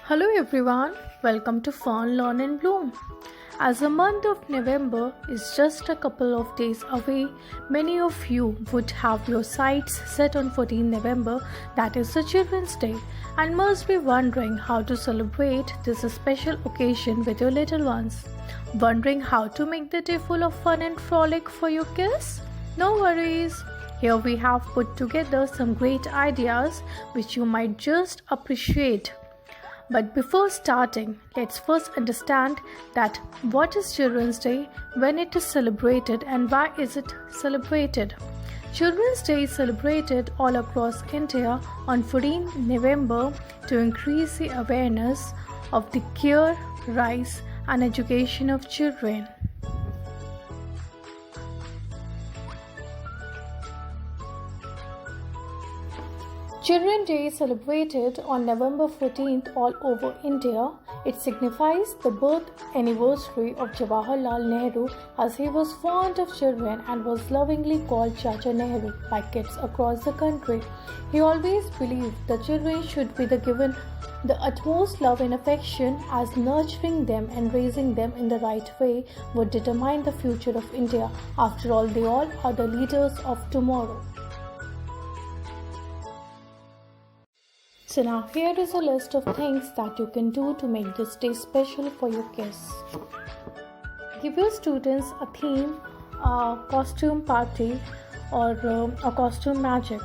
Hello everyone, welcome to Fun, Learn and Bloom. As the month of November is just a couple of days away, many of you would have your sights set on 14 November, that is the Children's Day, and must be wondering how to celebrate this special occasion with your little ones. Wondering how to make the day full of fun and frolic for your kids? No worries. Here we have put together some great ideas which you might just appreciate. But before starting, let's first understand that what is Children's Day, when it is celebrated and why is it celebrated. Children's Day is celebrated all across India on 14 November to increase the awareness of the care, rights and education of children. Children's Day is celebrated on November 14th all over India. It signifies the birth anniversary of Jawaharlal Nehru, as he was fond of children and was lovingly called Chacha Nehru by kids across the country. He always believed that children should be given the utmost love and affection, as nurturing them and raising them in the right way would determine the future of India. After all, they all are the leaders of tomorrow. So now here is a list of things that you can do to make this day special for your kids. Give your students a theme, a costume party or a costume magic.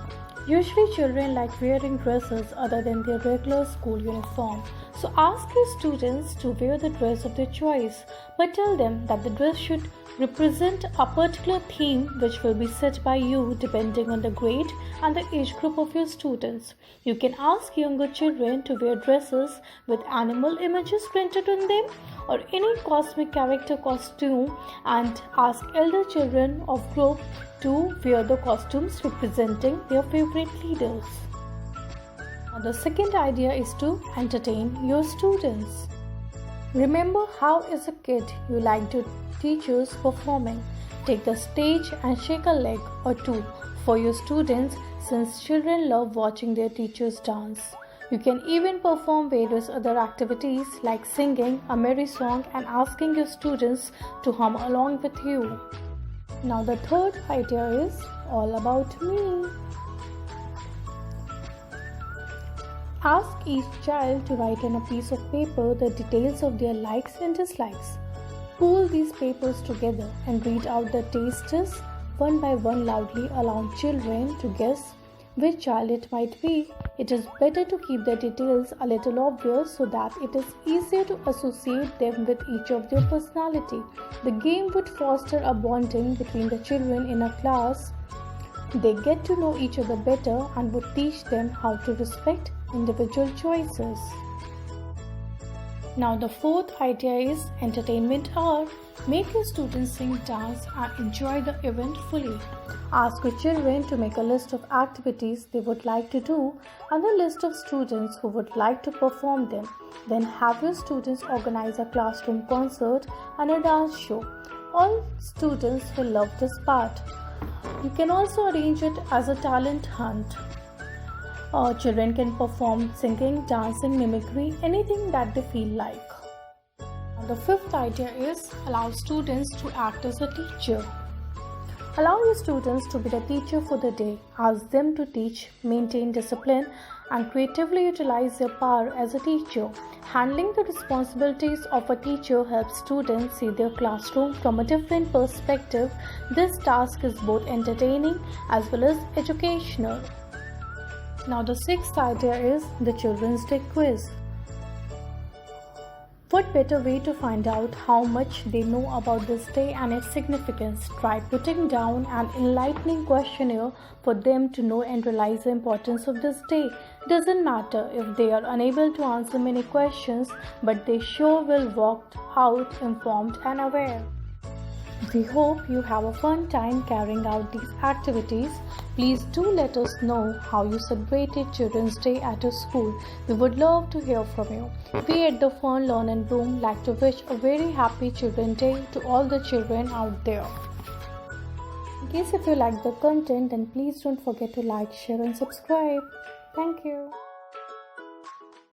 Usually children like wearing dresses other than their regular school uniform. So ask your students to wear the dress of their choice, but tell them that the dress should represent a particular theme which will be set by you depending on the grade and the age group of your students. You can ask younger children to wear dresses with animal images printed on them or any cosmic character costume, and ask elder children of group to wear the costumes representing their favorite leaders. Now the second idea is to entertain your students. Remember how as a kid you liked your teachers performing. Take the stage and shake a leg or two for your students, since children love watching their teachers dance. You can even perform various other activities like singing a merry song and asking your students to hum along with you. Now the third idea is all about me. Ask each child to write on a piece of paper the details of their likes and dislikes. Pull these papers together and read out the tastes one by one loudly, allowing children to guess which child it might be. It is better to keep the details a little obvious so that it is easier to associate them with each of their personality. The game would foster a bonding between the children in a class. They get to know each other better and would teach them how to respect individual choices. Now the fourth idea is entertainment hour. Make your students sing, dance and enjoy the event fully. Ask your children to make a list of activities they would like to do and a list of students who would like to perform them. Then have your students organize a classroom concert and a dance show. All students will love this part. You can also arrange it as a talent hunt. Children can perform singing, dancing, mimicry, anything that they feel like. The fifth idea is allow students to act as a teacher. Allow your students to be the teacher for the day. Ask them to teach, maintain discipline, and creatively utilize their power as a teacher. Handling the responsibilities of a teacher helps students see their classroom from a different perspective. This task is both entertaining as well as educational. Now the sixth idea is the Children's Day quiz. What better way to find out how much they know about this day and its significance? Try putting down an enlightening questionnaire for them to know and realize the importance of this day. Doesn't matter if they are unable to answer many questions, but they sure will walk out informed and aware. We hope you have a fun time carrying out these activities. Please do let us know how you celebrated Children's Day at your school. We would love to hear from you. We at the Fun, Learn and Bloom like to wish a very happy Children's Day to all the children out there. In case if you like the content, then please don't forget to like, share and subscribe. Thank you.